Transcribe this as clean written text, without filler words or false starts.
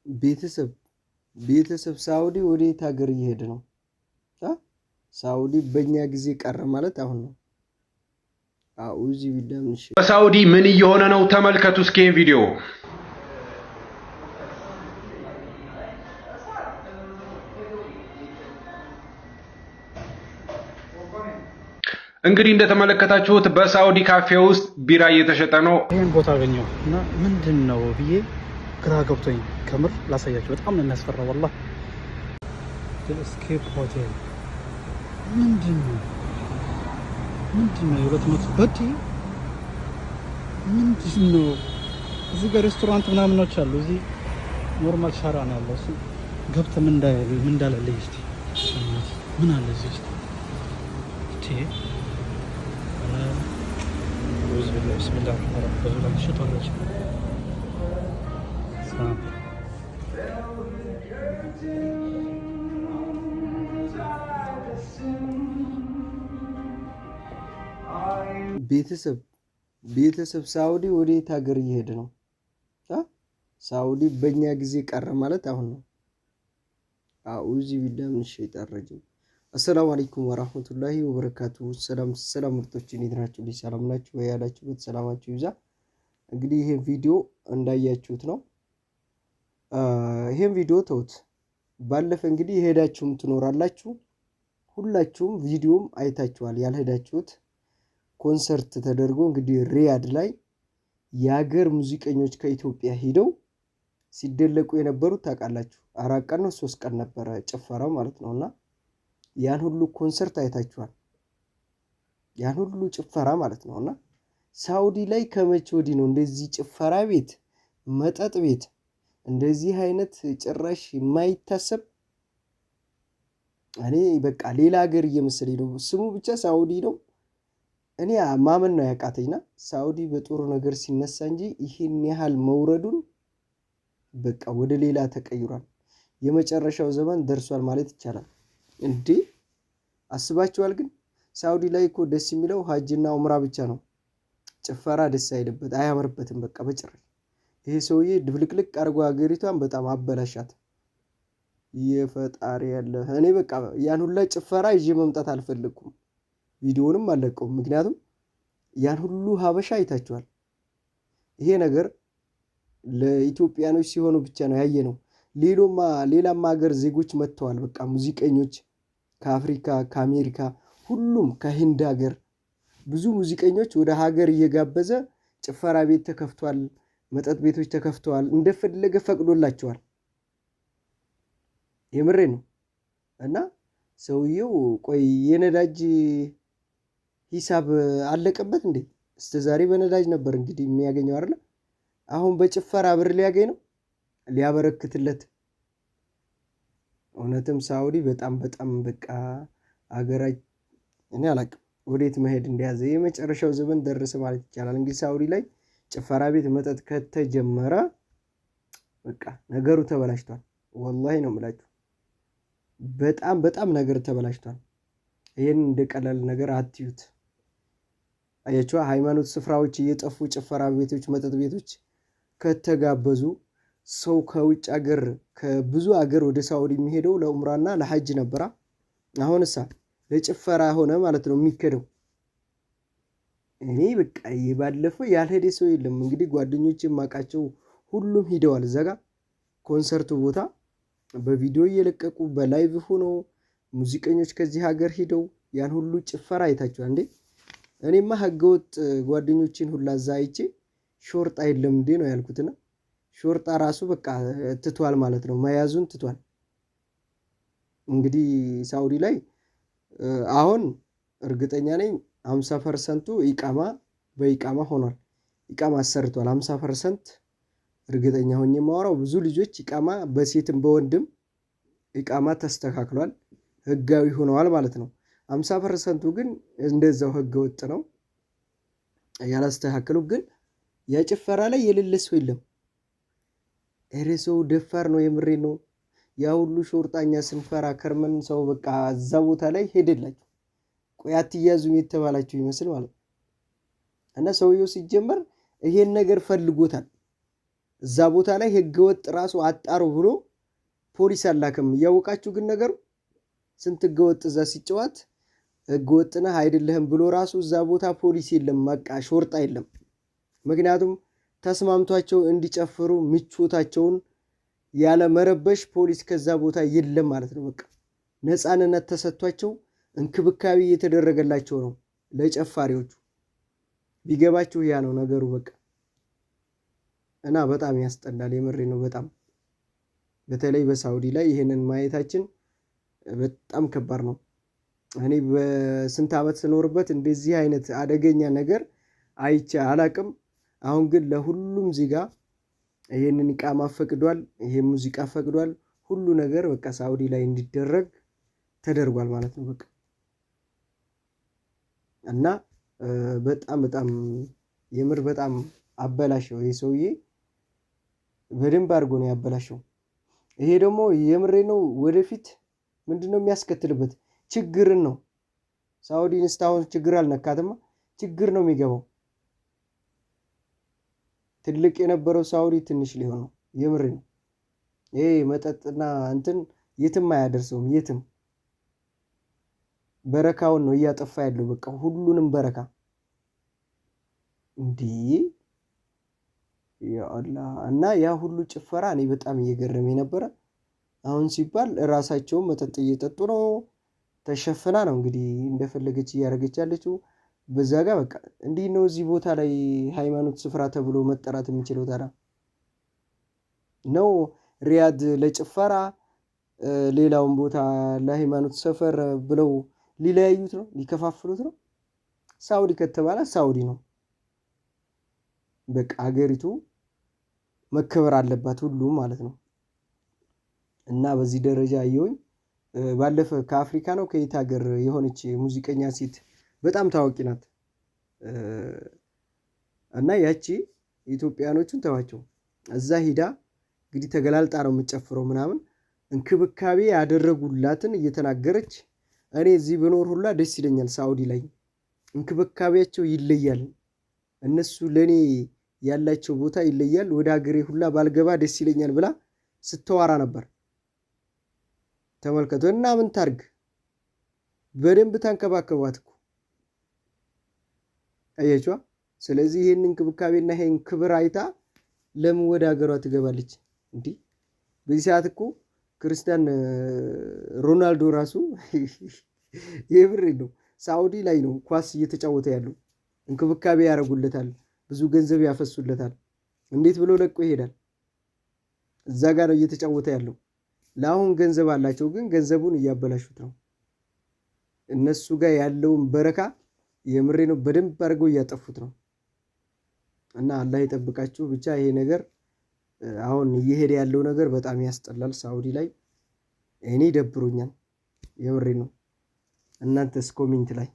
ቤተሰብ ቤተሰብ ሳውዲ ወዴት ሀገር እየሄደ ነው? ሳውዲ በእኛ ጊዜ ቀረ ማለት አሁን ነው። አኡዚ ቢላህ በሳውዲ ምን እየሆነ ነው? ተመልከቱ እስኪ ቪዲዮ። እንግዲህ እንደተመለከታችሁት በሳውዲ ካፌ ውስጥ ቢራ እየተሸጠ ነው። ይሄን ቦታ አገኘው እና ምንድነው ብዬ ግራ ገብቶኝ ከምር ላሳያችሁ። በጣም ነው የሚያስፈራው والله። ኤስኬፕ ሆቴል ምንድነው የሁለት መቶ በዲ ምንድነው? እዚህ ጋር ሬስቶራንት ምናምኖች አሉ። እዚህ ኖርማል ሻራ ነው ያለው። እሱ ገብተህ ምን እንዳለ እስቲ ምን አለ እዚህ ውስጥ እቲ ብስሚላህ ረህማን ረሂም ቤተሰብ ሳውዲ ወዴት ሀገር እየሄደ ነው? ሳውዲ በእኛ ጊዜ ቀረ ማለት አሁን ነው። አኡዚ ቢላህ ምን ሸይጣን ረጂም። አሰላሙ አለይኩም ወራህመቱላሂ ወበረካቱ። ሰላም ምርጦች እንዴት ናችሁ? ሰላም ናችሁ ወይ? ያላችሁበት ሰላማችሁ ይብዛ። እንግዲህ ይሄን ቪዲዮ እንዳያችሁት ነው። ይሄን ቪዲዮ ተውት። ባለፈ እንግዲህ የሄዳችሁም ትኖራላችሁ። ሁላችሁም ቪዲዮም አይታችኋል። ያልሄዳችሁት ኮንሰርት ተደርጎ እንግዲህ ሪያድ ላይ የሀገር ሙዚቀኞች ከኢትዮጵያ ሄደው ሲደለቁ የነበሩት ታውቃላችሁ። 4 ቀን ነው 3 ቀን ነበረ ጭፈራው ማለት ነውና ያን ሁሉ ኮንሰርት አይታችኋል። ያን ሁሉ ጭፈራ ማለት ነውና ሳውዲ ላይ ከመቼ ወዲህ ነው እንደዚህ ጭፈራ ቤት፣ መጠጥ ቤት እንደዚህ አይነት ጭራሽ የማይታሰብ? እኔ በቃ ሌላ ሀገር እየመሰለኝ ነው። ስሙ ብቻ ሳውዲ ነው። እኔ ማመን ነው ያቃተኝና ሳውዲ በጥሩ ነገር ሲነሳ እንጂ ይሄን ያህል መውረዱን በቃ ወደ ሌላ ተቀይሯል። የመጨረሻው ዘመን ደርሷል ማለት ይቻላል። እንዴ አስባችኋል? ግን ሳውዲ ላይ እኮ ደስ የሚለው ሀጅና ኡምራ ብቻ ነው። ጭፈራ ደስ አይልበት አያምርበትም በቃ በጭራሽ። ይሄ ሰውዬ ድብልቅልቅ አድርጎ ሀገሪቷን በጣም አበላሻት። የፈጣሪ ያለ እኔ በቃ ያን ሁሉ ጭፈራ ይዤ መምጣት አልፈልኩም። ቪዲዮንም አለቀውም። ምክንያቱም ያን ሁሉ ሀበሻ አይታችኋል። ይሄ ነገር ለኢትዮጵያኖች ሲሆኑ ብቻ ነው ያየነው። ሌላም ሀገር ዜጎች መጥተዋል። በቃ ሙዚቀኞች ከአፍሪካ፣ ከአሜሪካ፣ ሁሉም ከህንድ ሀገር ብዙ ሙዚቀኞች ወደ ሀገር እየጋበዘ ጭፈራ ቤት ተከፍቷል፣ መጠጥ ቤቶች ተከፍተዋል። እንደፈለገ ፈቅዶላቸዋል። የምሬ ነው። እና ሰውየው ቆይ የነዳጅ ሂሳብ አለቀበት እንዴ? እስከ ዛሬ በነዳጅ ነበር እንግዲህ የሚያገኘው አይደል? አሁን በጭፈራ ብር ሊያገኝ ነው ሊያበረክትለት። እውነትም ሳውዲ በጣም በቃ አገራችን እኔ አላቅም ወዴት መሄድ እንደያዘ። የመጨረሻው ዘመን ደረሰ ማለት ይቻላል። እንግዲህ ሳውዲ ላይ ጭፈራ ቤት መጠጥ ከተጀመረ በቃ ነገሩ ተበላሽቷል። ወላሂ ነው የምላችሁ። በጣም ነገር ተበላሽቷል። ይሄን እንደቀላል ነገር አትዩት። አያችሁ ሃይማኖት ስፍራዎች እየጠፉ ጭፈራ ቤቶች፣ መጠጥ ቤቶች ከተጋበዙ ሰው ከውጭ ሀገር ከብዙ ሀገር ወደ ሳውዲ የሚሄደው ለኡምራና ለሐጅ ነበር። አሁንሳ ለጭፈራ ሆነ ማለት ነው የሚከደው። እኔ በቃ ባለፈው ያልሄደ ሰው የለም። እንግዲህ ጓደኞቼ ማቃቸው ሁሉም ሄደዋል። እዛ ጋር ኮንሰርቱ ቦታ በቪዲዮ እየለቀቁ በላይቭ ሆኖ ሙዚቀኞች ከዚህ ሀገር ሄደው ያን ሁሉ ጭፈራ አይታችኋል እንዴ? እኔማ ህገወጥ ጓደኞቼን ሁላ እዛ አይቼ ሾርጣ የለም እንዴ ነው ያልኩትና ሾርጣ ራሱ በቃ ትቷል ማለት ነው፣ መያዙን ትቷል። እንግዲህ ሳውዲ ላይ አሁን እርግጠኛ ነኝ 50% በኢቃማ ሆኗል። ኢቃማ አሰርቷል 50% እርግጠኛ ሆኜ የማወራው። ብዙ ልጆች ኢቃማ በሴትም በወንድም ኢቃማ ተስተካክሏል፣ ህጋዊ ሆነዋል ማለት ነው። 50% ግን እንደዛው ህገ ወጥ ነው ያላስተካከሉ። ግን ያጭፈራ ላይ የሌለ ሰው የለም። እረ ሰው ደፋር ነው፣ የምሬ ነው። ያ ሁሉ ሾርጣኛ ስንፈራ ከርመን ሰው በቃ እዛ ቦታ ላይ ሄደላችሁ። ቆይ አትያዙም የተባላችሁ ይመስል ማለት ነው። እና ሰውየው ሲጀመር ይሄን ነገር ፈልጎታል። እዛ ቦታ ላይ ህገወጥ ራሱ አጣሩ ብሎ ፖሊስ አላከም። እያወቃችሁ ግን ነገሩ ስንት ህገወጥ እዛ ሲጨዋት ህገወጥ ነህ አይደለህም ብሎ ራሱ እዛ ቦታ ፖሊስ የለም፣ በቃ ሾርጣ የለም። ምክንያቱም ተስማምቷቸው እንዲጨፍሩ ምቾታቸውን ያለ መረበሽ ፖሊስ ከዛ ቦታ የለም ማለት ነው። በቃ ነፃነት ተሰጥቷቸው እንክብካቤ እየተደረገላቸው ነው ለጨፋሪዎቹ። ቢገባችሁ ያ ነው ነገሩ በቃ። እና በጣም ያስጠላል፣ የምሬ ነው በጣም። በተለይ በሳውዲ ላይ ይሄንን ማየታችን በጣም ከባድ ነው። እኔ በስንት ዓመት ስኖርበት እንደዚህ አይነት አደገኛ ነገር አይቼ አላቅም። አሁን ግን ለሁሉም ዜጋ ይሄንን ኢቃማ ፈቅዷል፣ ይሄ ሙዚቃ ፈቅዷል፣ ሁሉ ነገር በቃ ሳውዲ ላይ እንዲደረግ ተደርጓል ማለት ነው በቃ። እና በጣም በጣም የምር በጣም አበላሸው ይሄ ሰውዬ፣ በደንብ አድርጎ ነው ያበላሸው። ይሄ ደግሞ የምሬ ነው ወደፊት ምንድነው የሚያስከትልበት ችግርን ነው። ሳውዲን እስካሁን ችግር አልነካትማ፣ ችግር ነው የሚገባው። ትልቅ የነበረው ሳውዲ ትንሽ ሊሆን ነው። የምሬ ነው። ይሄ መጠጥና እንትን የትም አያደርሰውም። የትም በረካውን ነው እያጠፋ ያለው በቃ ሁሉንም በረካ። እንዲህ ያአላህ። እና ያ ሁሉ ጭፈራ እኔ በጣም እየገረመኝ ነበረ። አሁን ሲባል ራሳቸውን መጠጥ እየጠጡ ነው፣ ተሸፍና ነው እንግዲህ እንደፈለገች እያደረገች ያለችው። በዛ ጋር በቃ እንዲህ ነው እዚህ ቦታ ላይ ሃይማኖት ስፍራ ተብሎ መጠራት የሚችለው ታዲያ ነው? ሪያድ ለጭፈራ ሌላውን ቦታ ለሃይማኖት ሰፈር ብለው ሊለያዩት ነው፣ ሊከፋፍሉት ነው። ሳውዲ ከተባለ ሳውዲ ነው በቃ፣ ሀገሪቱ መከበር አለባት ሁሉም ማለት ነው። እና በዚህ ደረጃ አየሁኝ። ባለፈ ከአፍሪካ ነው ከየት ሀገር የሆነች ሙዚቀኛ ሴት በጣም ታዋቂ ናት። እና ያቺ ኢትዮጵያኖቹን ተዋቸው፣ እዛ ሂዳ እንግዲህ ተገላልጣ ነው የምትጨፍረው ምናምን፣ እንክብካቤ ያደረጉላትን እየተናገረች እኔ እዚህ ብኖር ሁላ ደስ ይለኛል፣ ሳውዲ ላይ እንክብካቤያቸው ይለያል፣ እነሱ ለእኔ ያላቸው ቦታ ይለያል፣ ወደ ሀገሬ ሁላ ባልገባ ደስ ይለኛል ብላ ስተዋራ ነበር። ተመልከቱ። እና ምን ታርግ? በደንብ ታንከባከቧት እኮ አያችዋ። ስለዚህ ይሄን እንክብካቤና ይሄን ክብር አይታ ለምን ወደ ሀገሯ ትገባለች? እንዲህ በዚህ ሰዓት እኮ ክርስቲያን ሮናልዶ ራሱ የብር ነው ሳውዲ ላይ ነው ኳስ እየተጫወተ ያለው። እንክብካቤ ያደርጉለታል፣ ብዙ ገንዘብ ያፈሱለታል። እንዴት ብሎ ለቆ ይሄዳል? እዛ ጋር ነው እየተጫወተ ያለው። ለአሁን ገንዘብ አላቸው፣ ግን ገንዘቡን እያበላሹት ነው። እነሱ ጋር ያለውን በረካ የምሬ ነው በደንብ አድርገው እያጠፉት ነው። እና አላህ ይጠብቃችሁ። ብቻ ይሄ ነገር አሁን እየሄደ ያለው ነገር በጣም ያስጠላል። ሳውዲ ላይ እኔ ደብሮኛል፣ የምሬ ነው። እናንተስ ኮሜንት ላይ